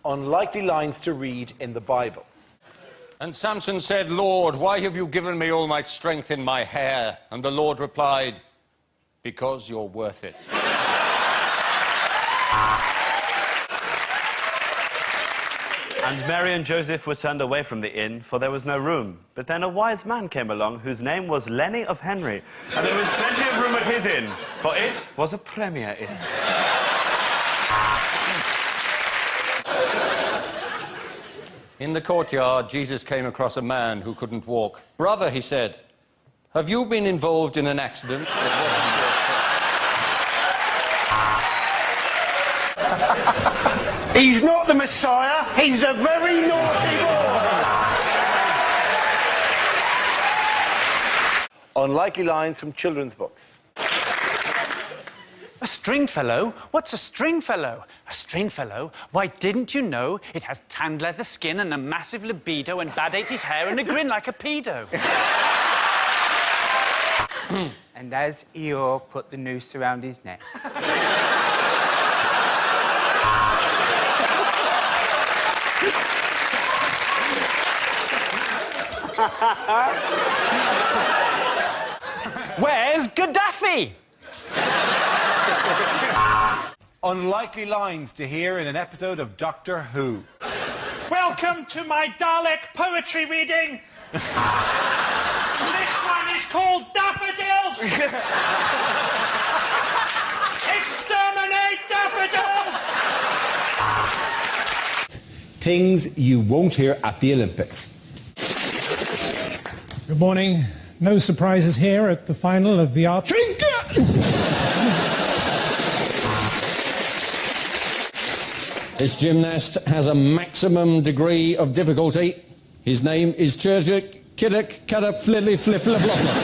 Unlikely lines to read in the Bible. And Samson said, Lord, why have you given me all my strength in my hair? And the Lord replied, because you're worth it. And Mary and Joseph were turned away from the inn, for there was no room. But then a wise man came along, whose name was Lenny of Henry. And there was plenty of room at his inn, for it was a premier inn. In the courtyard, Jesus came across a man who couldn't walk. Brother, he said, have you been involved in an accident that wasn't your fault? He's not the Messiah, he's a very naughty boy. Unlikely lines from children's books. A Stringfellow? What's a Stringfellow? A Stringfellow? Why, didn't you know it has tanned leather skin and a massive libido and bad 80s hair and a grin like a pedo? And as Eeyore put the noose around his neck. Where's Gaddafi? Unlikely lines to hear in an episode of Doctor Who. Welcome to my Dalek poetry reading. This one is called Daffodils. Exterminate daffodils. Things you won't hear at the Olympics. Good morning. No surprises here at the final of the archery. This gymnast has a maximum degree of difficulty. His name is Churchick Kiddock Caddup Flidley Flifliflopper.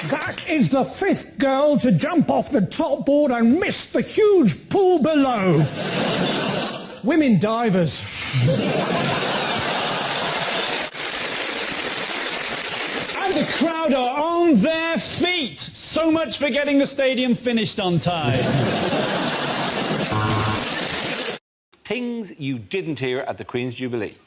That is the fifth girl to jump off the top board and miss the huge pool below. Women divers. And the crowd are on their feet. So much for getting the stadium finished on time. Things you didn't hear at the Queen's Jubilee.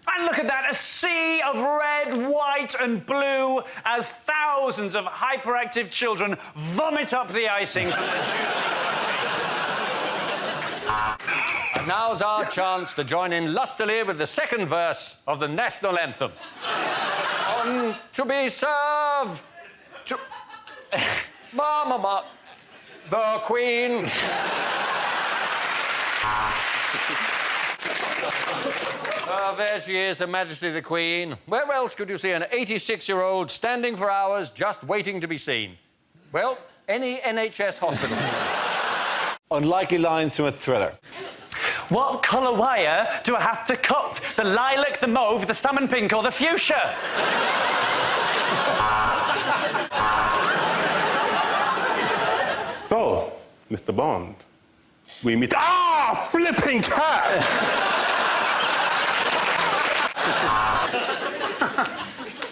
And look at that, a sea of red, white and blue as thousands of hyperactive children vomit up the icing from the Jubilee. And now's our chance to join in lustily with the second verse of the national anthem. On to be served to... Ma, the Queen... there she is, Her Majesty the Queen. Where else could you see an 86-year-old standing for hours just waiting to be seen? Well, any NHS hospital. Unlikely lines from a thriller. What colour wire do I have to cut? The lilac, the mauve, the salmon pink or the fuchsia? So, Mr. Bond, we meet... Ah! Flipping cat!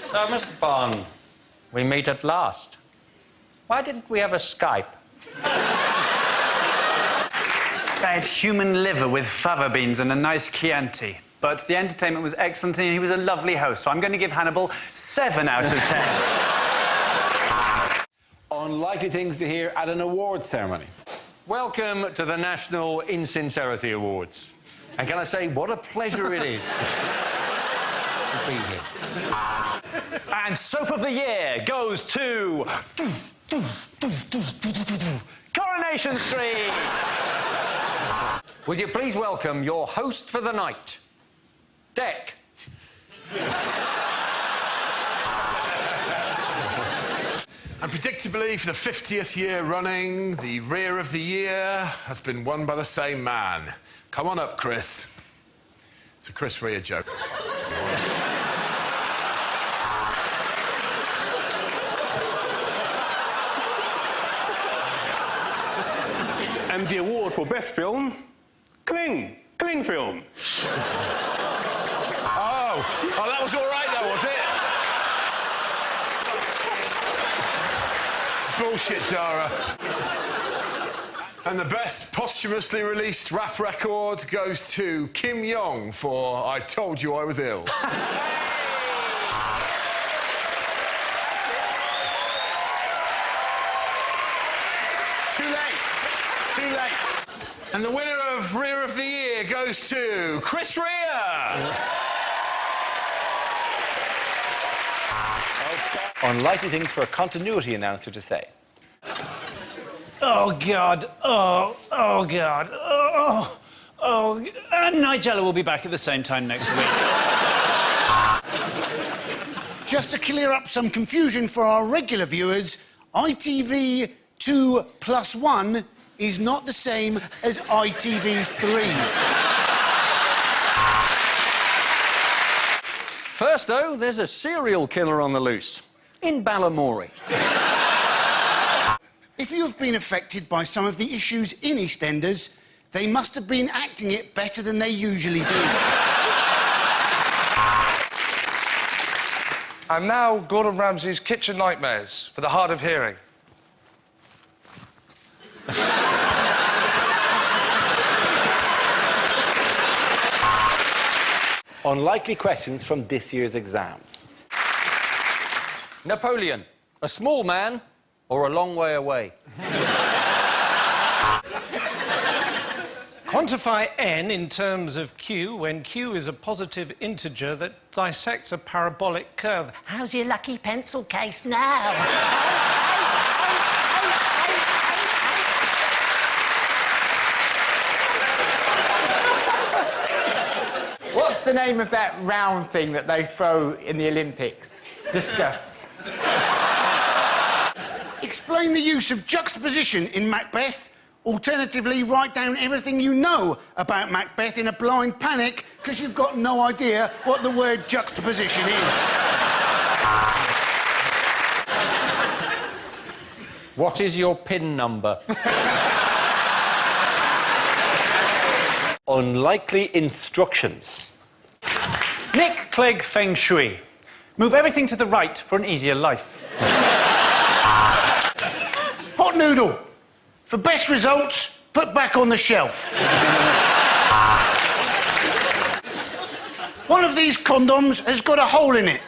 So, Mr. Bond, we meet at last. Why didn't we have a Skype? I had human liver with fava beans and a nice Chianti. But the entertainment was excellent and he was a lovely host. So I'm going to give Hannibal 7 out of 10. Unlikely things to hear at an awards ceremony. Welcome to the National Insincerity Awards. And can I say, what a pleasure it is to be here. And Soap of the Year goes to... Coronation Street! Would you please welcome your host for the night, Deck. And predictably, for the 50th year running, the Rear of the Year has been won by the same man. Come on up, Chris. It's a Chris Rea joke. And the award for Best Film, Cling Film. Oh, that was all right, though, was it? It's bullshit, Dara. And the best posthumously released rap record goes to Kim Yong for I Told You I Was Ill. Too late. And the winner of Rear of the Year goes to Chris Rea. Unlikely things for a continuity announcer to say. Oh, God. Oh, God. Nigella will be back at the same time next week. Just to clear up some confusion for our regular viewers, ITV 2+1 is not the same as ITV3. First, though, there's a serial killer on the loose in Balamory. If you've been affected by some of the issues in EastEnders, they must have been acting it better than they usually do. And now, Gordon Ramsay's Kitchen Nightmares for the hard of hearing. Unlikely questions from this year's exams. Napoleon, a small man or a long way away? Quantify n in terms of q when q is a positive integer that dissects a parabolic curve. How's your lucky pencil case now? What's the name of that round thing that they throw in the Olympics? Discuss. Explain the use of juxtaposition in Macbeth. Alternatively, write down everything you know about Macbeth in a blind panic because you've got no idea what the word juxtaposition is. What is your PIN number? Unlikely instructions. Nick Clegg Feng Shui. Move everything to the right for an easier life. Hot noodle. For best results, put back on the shelf. One of these condoms has got a hole in it.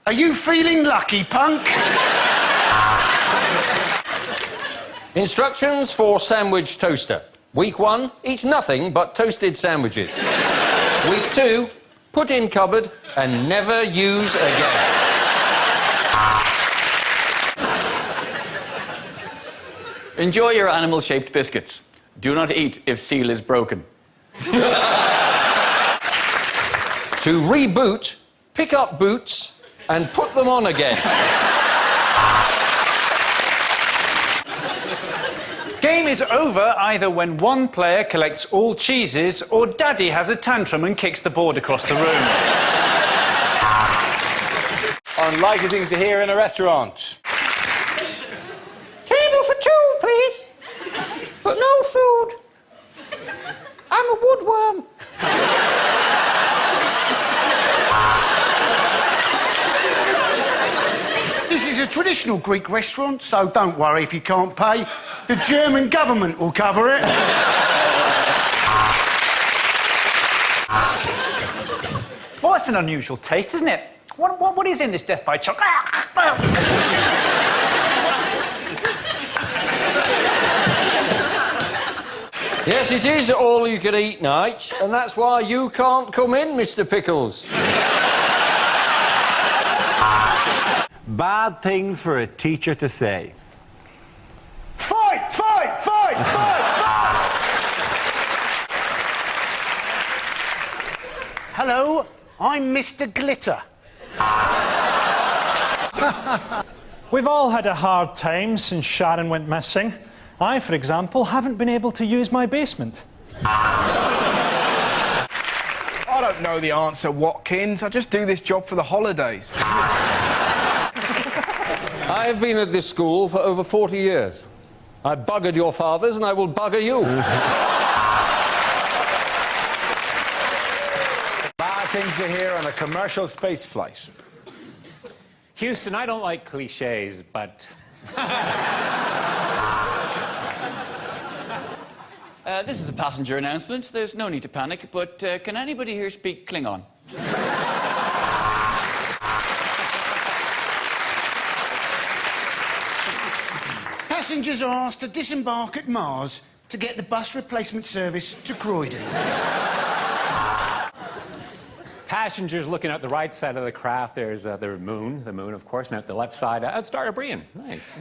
Are you feeling lucky, punk? Instructions for sandwich toaster. Week 1, eat nothing but toasted sandwiches. Week 2, put in cupboard and never use again. Enjoy your animal-shaped biscuits. Do not eat if seal is broken. To reboot, pick up boots and put them on again. Game is over either when one player collects all cheeses or Daddy has a tantrum and kicks the board across the room. Unlikely things to hear in a restaurant. Table for 2, please. But no food. I'm a woodworm. This is a traditional Greek restaurant, so don't worry if you can't pay. The German government will cover it. Well, that's an unusual taste, isn't it? What is in this death by chocolate? Yes, it is all you can eat night, and that's why you can't come in, Mr. Pickles. Bad things for a teacher to say. Fight, fight, fight, fight, fight! Hello, I'm Mr. Glitter. We've all had a hard time since Sharon went missing. I, for example, haven't been able to use my basement. I don't know the answer, Watkins. I just do this job for the holidays. I have been at this school for over 40 years. I buggered your fathers and I will bugger you. Bad things to hear on a commercial space flight. Houston, I don't like cliches, but... This is a passenger announcement. There's no need to panic, but can anybody here speak Klingon? Passengers are asked to disembark at Mars to get the bus replacement service to Croydon. Passengers looking at the right side of the craft, there's the moon, of course, and at the left side, Star of Brian. Nice.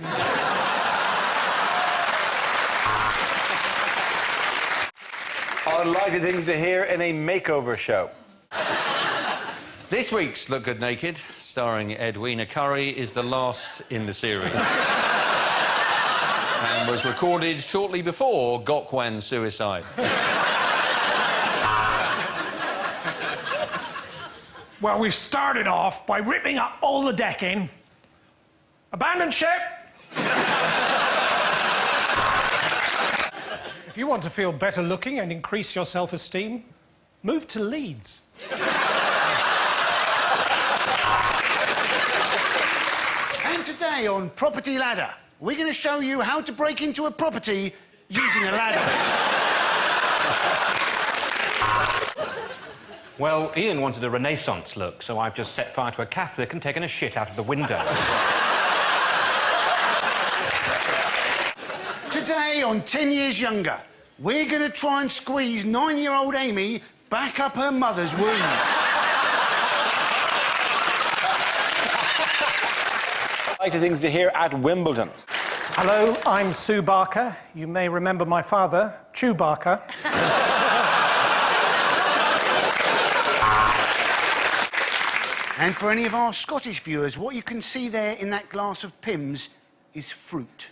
Unlikely things to hear in a makeover show. This week's Look Good Naked, starring Edwina Currie, is the last in the series. And was recorded shortly before Gokwan's suicide. Well, we've started off by ripping up all the decking. Abandon ship! If you want to feel better looking and increase your self-esteem, move to Leeds. And today on Property Ladder, we're going to show you how to break into a property using a ladder. Well, Ian wanted a Renaissance look, so I've just set fire to a Catholic and taken a shit out of the window. Today on 10 Years Younger, we're going to try and squeeze 9-year-old Amy back up her mother's womb. Unlikely things to hear at Wimbledon. Hello, I'm Sue Barker. You may remember my father, Chew Barker. And for any of our Scottish viewers, what you can see there in that glass of Pimm's is fruit.